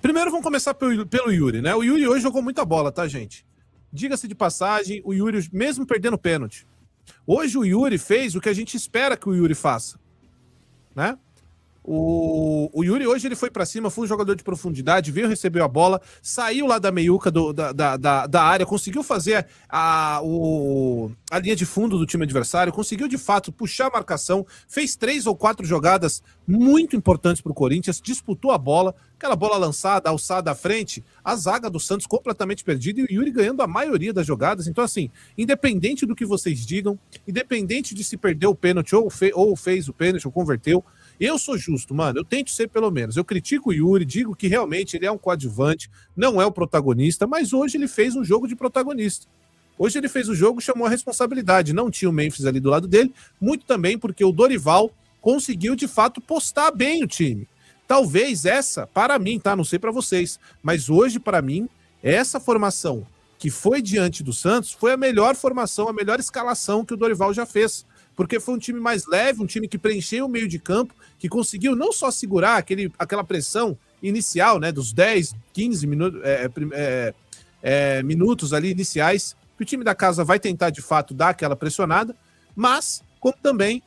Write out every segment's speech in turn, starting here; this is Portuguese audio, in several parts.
Primeiro vamos começar pelo Yuri, né? O Yuri hoje jogou muita bola, tá, gente? Diga-se de passagem, o Yuri, mesmo perdendo pênalti, hoje o Yuri fez o que a gente espera que o Yuri faça, né? O Yuri hoje ele foi pra cima, foi um jogador de profundidade, veio, recebeu a bola, saiu lá da meiuca da área, conseguiu fazer a linha de fundo do time adversário, conseguiu de fato puxar a marcação, fez 3 ou 4 jogadas muito importantes pro Corinthians, disputou a bola, aquela bola lançada, alçada à frente, a zaga do Santos completamente perdida e o Yuri ganhando a maioria das jogadas. Então assim, independente do que vocês digam, independente de se perdeu o pênalti ou fez o pênalti ou converteu, eu sou justo, mano, eu tento ser pelo menos. Eu critico o Yuri, digo que realmente ele é um coadjuvante, não é o protagonista, mas hoje ele fez um jogo de protagonista. Hoje ele fez o jogo, chamou a responsabilidade, não tinha o Memphis ali do lado dele, muito também porque o Dorival conseguiu de fato postar bem o time. Talvez essa, para mim, tá? Não sei para vocês, mas hoje para mim, essa formação que foi diante do Santos foi a melhor formação, a melhor escalação que o Dorival já fez. Porque foi um time mais leve, um time que preencheu o meio de campo, que conseguiu não só segurar aquela pressão inicial, né, dos 10, 15 minutos ali iniciais, que o time da casa vai tentar de fato dar aquela pressionada, mas como também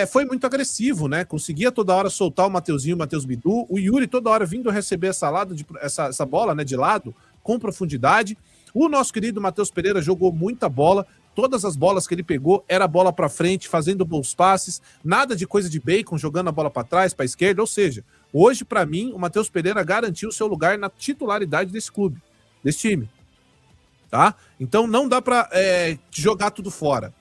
foi muito agressivo, né, conseguia toda hora soltar o Mateuzinho, o Matheus Bidu, o Yuri toda hora vindo receber essa bola, né, de lado, com profundidade. O nosso querido Matheus Pereira jogou muita bola, todas as bolas que ele pegou era bola para frente, fazendo bons passes, nada de coisa de bacon, jogando a bola para trás, para esquerda, ou seja, hoje para mim o Matheus Pereira garantiu seu lugar na titularidade desse clube, desse time, tá? Então não dá para jogar tudo fora.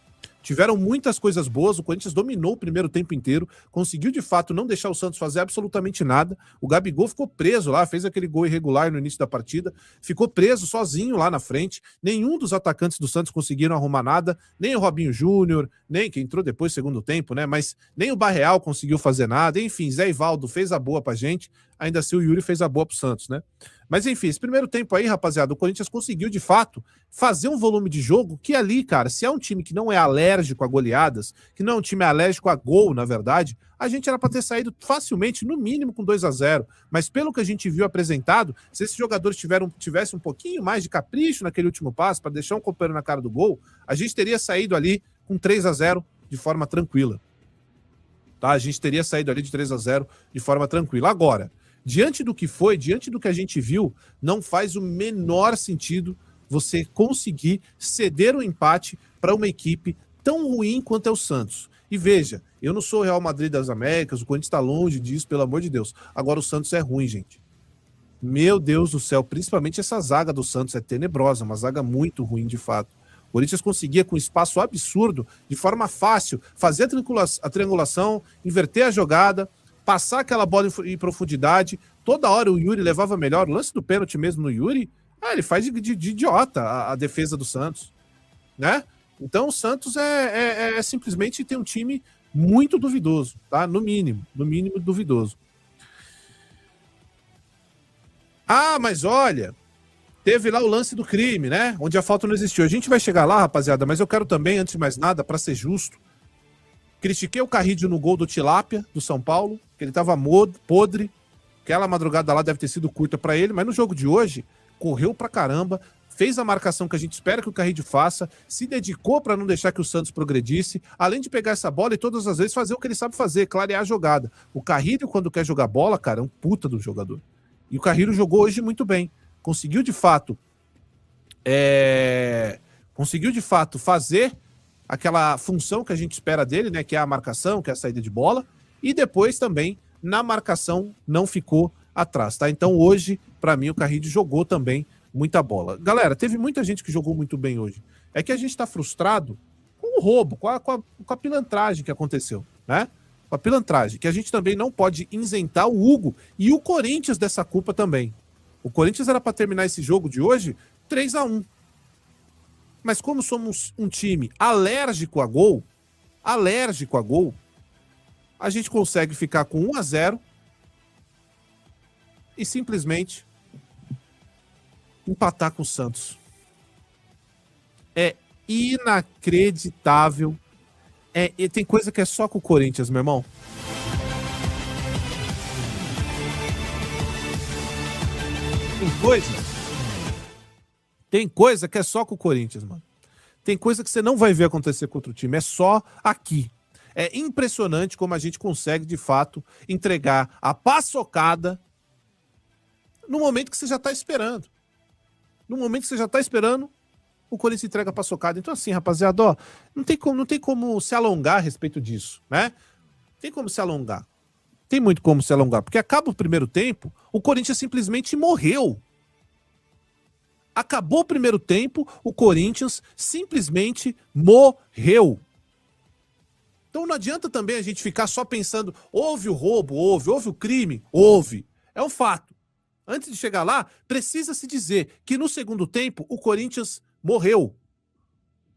Tiveram muitas coisas boas, o Corinthians dominou o primeiro tempo inteiro, conseguiu de fato não deixar o Santos fazer absolutamente nada, o Gabigol ficou preso lá, fez aquele gol irregular no início da partida, ficou preso sozinho lá na frente, nenhum dos atacantes do Santos conseguiram arrumar nada, nem o Robinho Júnior, nem que entrou depois segundo tempo, né, mas nem o Barreal conseguiu fazer nada, enfim, Zé Ivaldo fez a boa pra gente, ainda assim o Yuri fez a boa pro Santos, né. Mas enfim, esse primeiro tempo aí, rapaziada, o Corinthians conseguiu de fato fazer um volume de jogo que ali, cara, se é um time que não é alérgico a goleadas, que não é um time alérgico a gol, na verdade, a gente era para ter saído facilmente, no mínimo com 2-0. Mas pelo que a gente viu apresentado, se esses jogadores tivessem um pouquinho mais de capricho naquele último passo para deixar um companheiro na cara do gol, a gente teria saído ali com 3-0 de forma tranquila. Tá? A gente teria saído ali de 3-0 de forma tranquila. Agora, diante do que foi, diante do que a gente viu, não faz o menor sentido você conseguir ceder o empate para uma equipe tão ruim quanto é o Santos. E veja, eu não sou o Real Madrid das Américas, o Corinthians está longe disso, pelo amor de Deus. Agora o Santos é ruim, gente. Meu Deus do céu, principalmente essa zaga do Santos é tenebrosa, uma zaga muito ruim de fato. O Corinthians conseguia, com espaço absurdo, de forma fácil, fazer a triangulação, inverter a jogada, passar aquela bola em profundidade, toda hora o Yuri levava melhor, o lance do pênalti mesmo no Yuri, ele faz de idiota a defesa do Santos, né? Então o Santos simplesmente tem um time muito duvidoso, tá? No mínimo duvidoso. Ah, mas olha, teve lá o lance do crime, né? Onde a falta não existiu. A gente vai chegar lá, rapaziada, mas eu quero também, antes de mais nada, para ser justo, critiquei o Carrídio no gol do Tilápia, do São Paulo, que ele tava podre, aquela madrugada lá deve ter sido curta para ele, mas no jogo de hoje, correu pra caramba, fez a marcação que a gente espera que o Carrídio faça, se dedicou para não deixar que o Santos progredisse, além de pegar essa bola e todas as vezes fazer o que ele sabe fazer, clarear a jogada. O Carrídio, quando quer jogar bola, cara, é um puta do jogador. E o Carrídio jogou hoje muito bem. Conseguiu de fato fazer aquela função que a gente espera dele, né, que é a marcação, que é a saída de bola, e depois também na marcação não ficou atrás, tá? Então hoje, para mim, o Carrídio jogou também muita bola. Galera, teve muita gente que jogou muito bem hoje. É que a gente tá frustrado com o roubo, com a pilantragem que aconteceu, né? Com a pilantragem, que a gente também não pode isentar o Hugo e o Corinthians dessa culpa também. O Corinthians era para terminar esse jogo de hoje 3-1. Mas como somos um time alérgico a gol, a gente consegue ficar com 1-0 e simplesmente empatar com o Santos. É inacreditável. E tem coisa que é só com o Corinthians, meu irmão. Tem coisa que é só com o Corinthians, mano. Tem coisa que você não vai ver acontecer com outro time, é só aqui. É impressionante como a gente consegue, de fato, entregar a paçocada no momento que você já tá esperando. No momento que você já tá esperando, o Corinthians entrega a paçocada. Então assim, rapaziada, ó, não tem como se alongar a respeito disso, né? Tem como se alongar. Tem muito como se alongar, porque acaba o primeiro tempo, o Corinthians simplesmente morreu. Acabou o primeiro tempo, o Corinthians simplesmente morreu. Então não adianta também a gente ficar só pensando, houve o roubo, houve o crime, houve. É um fato. Antes de chegar lá, precisa se dizer que no segundo tempo o Corinthians morreu.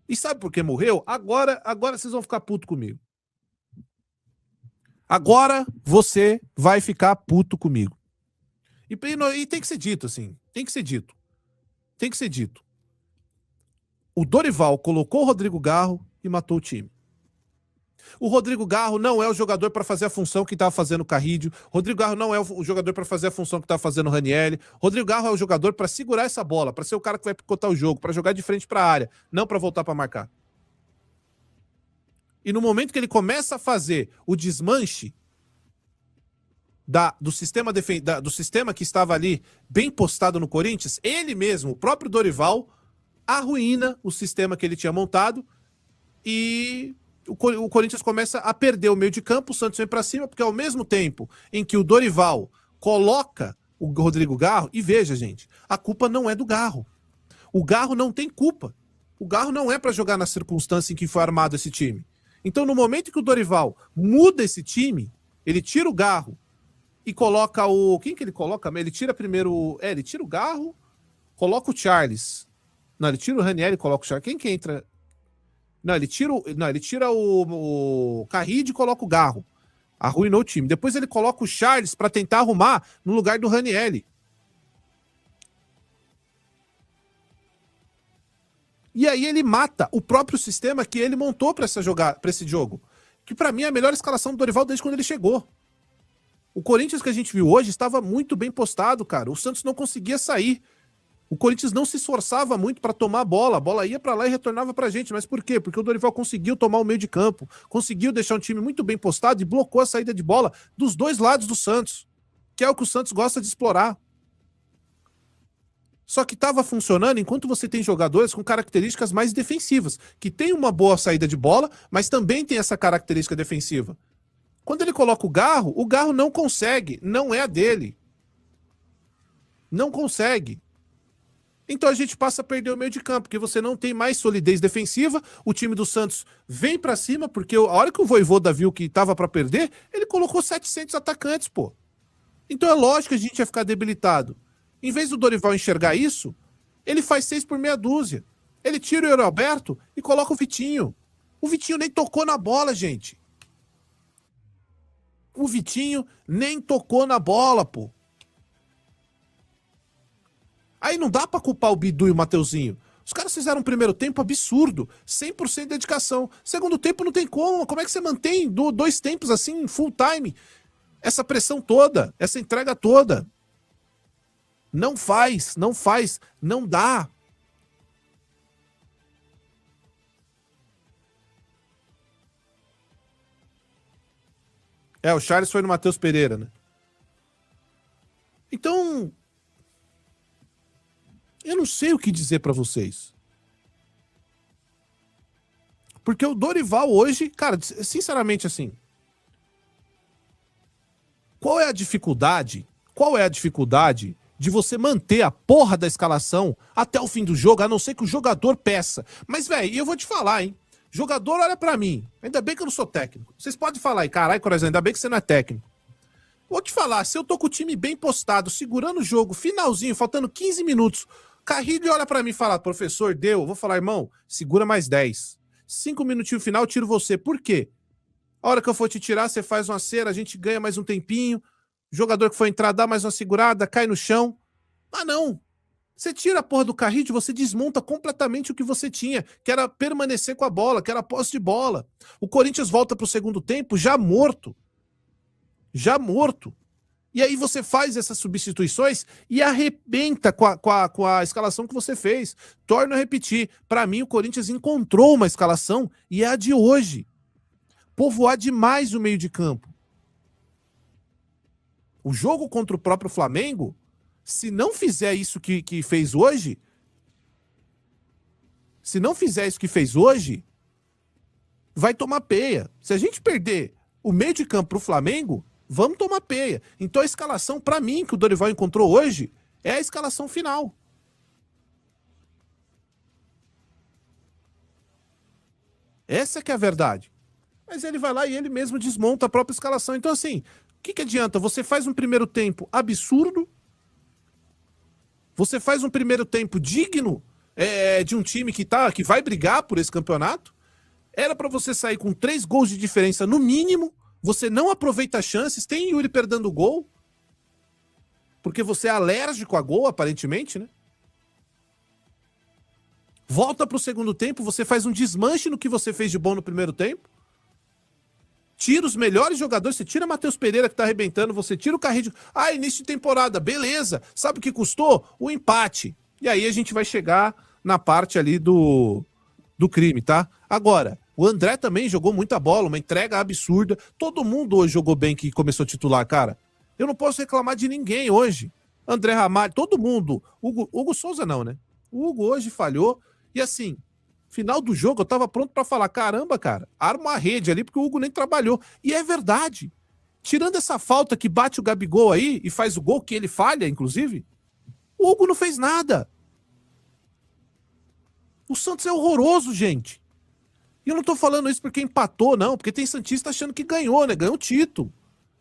E sabe por que morreu? Agora vocês vão ficar puto comigo. Agora você vai ficar puto comigo. E tem que ser dito, assim. Tem que ser dito. Tem que ser dito. O Dorival colocou o Rodrigo Garro e matou o time. O Rodrigo Garro não é o jogador para fazer a função que estava fazendo o Carrídio. Rodrigo Garro não é o jogador para fazer a função que estava fazendo o Ranieri. Rodrigo Garro é o jogador para segurar essa bola, para ser o cara que vai picotar o jogo, para jogar de frente para a área, não para voltar para marcar. E no momento que ele começa a fazer o desmanche do sistema que estava ali bem postado no Corinthians, ele mesmo, o próprio Dorival, arruína o sistema que ele tinha montado e o Corinthians começa a perder o meio de campo, o Santos vem para cima, porque ao mesmo tempo em que o Dorival coloca o Rodrigo Garro, e veja, gente, a culpa não é do Garro. O Garro não tem culpa. O Garro não é para jogar na circunstância em que foi armado esse time. Então, no momento que o Dorival muda esse time, ele tira o Garro e coloca o... Quem que ele coloca? Ele tira primeiro... ele tira o Garro, coloca o Charles. Não, ele tira o Ranieri e coloca o Charles. Quem que entra... Não, ele tira o Carride e coloca o Garro. Arruinou o time. Depois ele coloca o Charles para tentar arrumar no lugar do Ranieri. E aí ele mata o próprio sistema que ele montou para esse jogo. Que para mim é a melhor escalação do Dorival desde quando ele chegou. O Corinthians que a gente viu hoje estava muito bem postado, cara. O Santos não conseguia sair. O Corinthians não se esforçava muito para tomar a bola ia para lá e retornava para a gente. Mas por quê? Porque o Dorival conseguiu tomar o meio de campo, conseguiu deixar um time muito bem postado e blocou a saída de bola dos dois lados do Santos, que é o que o Santos gosta de explorar. Só que estava funcionando enquanto você tem jogadores com características mais defensivas, que tem uma boa saída de bola, mas também tem essa característica defensiva. Quando ele coloca o Garro não consegue, não é a dele. Não consegue. Então a gente passa a perder o meio de campo, porque você não tem mais solidez defensiva, o time do Santos vem pra cima, porque a hora que o Vojvoda viu que tava pra perder, ele colocou 700 atacantes, pô. Então é lógico que a gente ia ficar debilitado. Em vez do Dorival enxergar isso, ele faz 6 por meia dúzia. Ele tira o Yuri Alberto e coloca o Vitinho. O Vitinho nem tocou na bola, gente. O Vitinho nem tocou na bola, pô. Aí não dá pra culpar o Bidu e o Mateuzinho. Os caras fizeram um primeiro tempo absurdo, 100% de dedicação. Segundo tempo não tem como. Como é que você mantém dois tempos assim, full time? Essa pressão toda, essa entrega toda. Não faz, não dá. O Charles foi no Matheus Pereira, né? Então, eu não sei o que dizer pra vocês. Porque o Dorival hoje, cara, sinceramente assim, qual é a dificuldade de você manter a porra da escalação até o fim do jogo, a não ser que o jogador peça? Mas, velho, eu vou te falar, hein? Jogador olha pra mim. Ainda bem que eu não sou técnico. Vocês podem falar aí, caralho, Coração, ainda bem que você não é técnico. Vou te falar, se eu tô com o time bem postado, segurando o jogo, finalzinho, faltando 15 minutos, Carrilho olha pra mim e fala, professor, deu. Eu vou falar, irmão, segura mais 10. 5 minutinhos final, eu tiro você. Por quê? A hora que eu for te tirar, você faz uma cera, a gente ganha mais um tempinho. O jogador que for entrar dá mais uma segurada, cai no chão. Ah, não. Você tira a porra do Carrillo, você desmonta completamente o que você tinha, que era permanecer com a bola, que era posse de bola. O Corinthians volta pro segundo tempo já morto. Já morto. E aí você faz essas substituições e arrebenta com a escalação que você fez. Torno a repetir, para mim o Corinthians encontrou uma escalação e é a de hoje. Povoar demais o meio de campo. O jogo contra o próprio Flamengo, se não fizer isso que fez hoje, vai tomar peia. Se a gente perder o meio de campo pro Flamengo, vamos tomar peia. Então a escalação, para mim, que o Dorival encontrou hoje, é a escalação final. Essa que é a verdade. Mas ele vai lá e ele mesmo desmonta a própria escalação. Então, assim, o que adianta? Você faz um primeiro tempo absurdo, você faz um primeiro tempo digno de um time que vai brigar por esse campeonato. Era para você sair com 3 gols de diferença no mínimo. Você não aproveita as chances. Tem Yuri perdendo gol. Porque você é alérgico a gol, aparentemente, né? Volta pro segundo tempo, você faz um desmanche no que você fez de bom no primeiro tempo. Tira os melhores jogadores, você tira Matheus Pereira que tá arrebentando, você tira o Carrinho. Início de temporada, beleza. Sabe o que custou? O empate. E aí a gente vai chegar na parte ali do crime, tá? Agora, o André também jogou muita bola, uma entrega absurda. Todo mundo hoje jogou bem que começou a titular, cara. Eu não posso reclamar de ninguém hoje. André Ramalho, todo mundo. Hugo Souza não, né? O Hugo hoje falhou. E assim, final do jogo eu tava pronto pra falar, caramba, cara, arma a rede ali porque o Hugo nem trabalhou. E é verdade. Tirando essa falta que bate o Gabigol aí e faz o gol que ele falha, inclusive, o Hugo não fez nada. O Santos é horroroso, gente. E eu não tô falando isso porque empatou, não. Porque tem Santista achando que ganhou, né? Ganhou o título.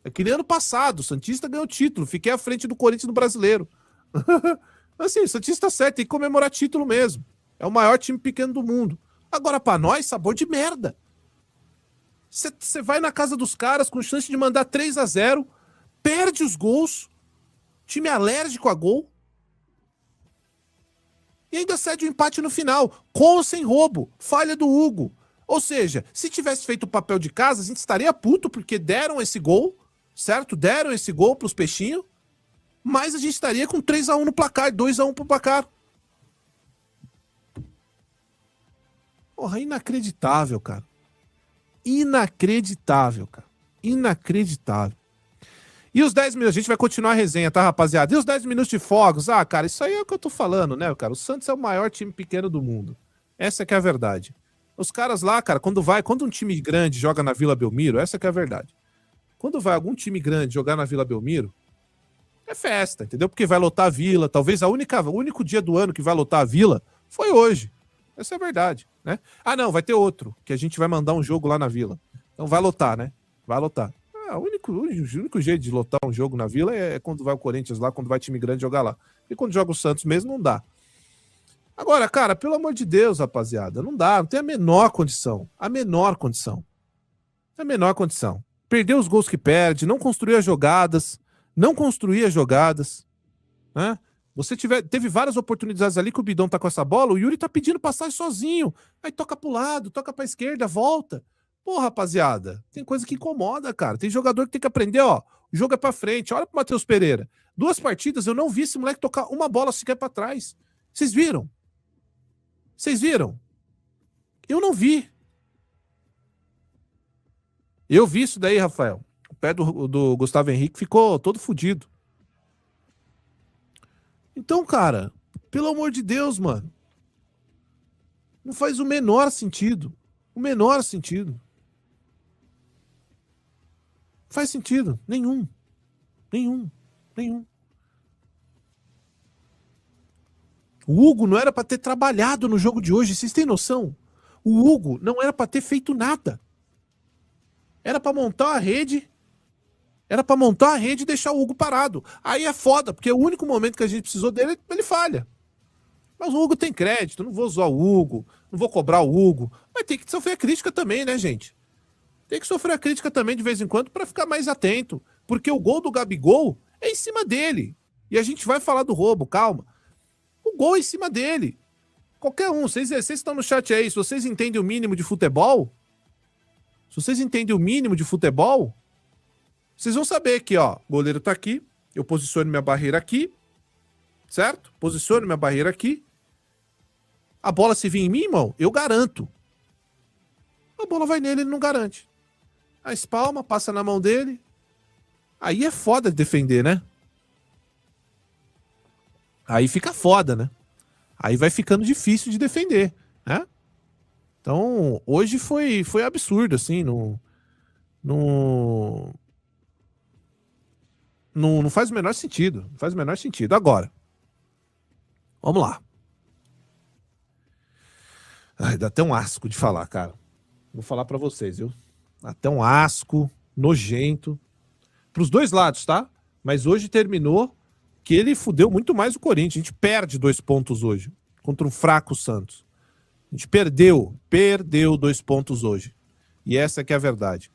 É que nem ano passado. O Santista ganhou o título. Fiquei à frente do Corinthians no Brasileiro. Assim, o Santista tá certo. Tem que comemorar título mesmo. É o maior time pequeno do mundo. Agora, pra nós, sabor de merda. Você vai na casa dos caras com chance de mandar 3-0, perde os gols, time alérgico a gol, e ainda cede o empate no final, com ou sem roubo, falha do Hugo. Ou seja, se tivesse feito o papel de casa, a gente estaria puto porque deram esse gol, certo? Deram esse gol pros peixinhos, mas a gente estaria com 3-1 no placar, 2-1 pro placar. Porra, inacreditável, cara. Inacreditável, cara. Inacreditável. E os 10 minutos, a gente vai continuar a resenha, tá, rapaziada? E os 10 minutos de fogos? Ah, cara, isso aí é o que eu tô falando, né, cara? O Santos é o maior time pequeno do mundo. Essa que é a verdade. Os caras lá, cara, quando um time grande joga na Vila Belmiro, essa que é a verdade. Quando vai algum time grande jogar na Vila Belmiro, é festa, entendeu? Porque vai lotar a Vila. Talvez o único dia do ano que vai lotar a Vila foi hoje. Essa é a verdade, né? Ah, não, vai ter outro, que a gente vai mandar um jogo lá na Vila. Então vai lotar, né? Vai lotar. O único jeito de lotar um jogo na Vila é quando vai o Corinthians lá, quando vai time grande jogar lá. E quando joga o Santos mesmo, não dá. Agora, cara, pelo amor de Deus, rapaziada, não dá, não tem a menor condição. A menor condição. A menor condição. Perdeu os gols que perde, não construía jogadas, né? Teve várias oportunidades ali que o Bidão tá com essa bola, o Yuri tá pedindo passagem sozinho. Aí toca pro lado, toca pra esquerda, volta. Pô, rapaziada, tem coisa que incomoda, cara. Tem jogador que tem que aprender, ó. O jogo é pra frente. Olha pro Matheus Pereira. 2 partidas eu não vi esse moleque tocar uma bola sequer pra trás. Vocês viram? Vocês viram? Eu não vi. Eu vi isso daí, Rafael. O pé do Gustavo Henrique ficou todo fodido. Então, cara, pelo amor de Deus, mano. Não faz o menor sentido. O menor sentido. Faz sentido. Nenhum. O Hugo não era pra ter trabalhado no jogo de hoje. Vocês têm noção? O Hugo não era pra ter feito nada. Era pra montar a rede. E deixar o Hugo parado. Aí é foda, porque o único momento que a gente precisou dele, ele falha. Mas o Hugo tem crédito, não vou zoar o Hugo, não vou cobrar o Hugo. Mas tem que sofrer a crítica também, né, gente? Tem que sofrer a crítica também de vez em quando pra ficar mais atento. Porque o gol do Gabigol é em cima dele. E a gente vai falar do roubo, calma. O gol é em cima dele. Qualquer um, vocês estão no chat aí, se vocês entendem o mínimo de futebol, Vocês vão saber que, ó, o goleiro tá aqui, eu posiciono minha barreira aqui, certo? Posiciono minha barreira aqui. A bola se vir em mim, irmão, eu garanto. A bola vai nele, ele não garante. A espalma, passa na mão dele. Aí é foda de defender, né? Aí fica foda, né? Aí vai ficando difícil de defender, né? Então, hoje foi absurdo, assim, não faz o menor sentido. Não faz o menor sentido. Agora, vamos lá. Ai, dá até um asco de falar, cara. Vou falar pra vocês, viu? Dá até um asco, nojento. Pros dois lados, tá? Mas hoje terminou que ele fudeu muito mais o Corinthians. A gente perde 2 pontos hoje contra um fraco Santos. A gente perdeu 2 pontos hoje. E essa que é a verdade.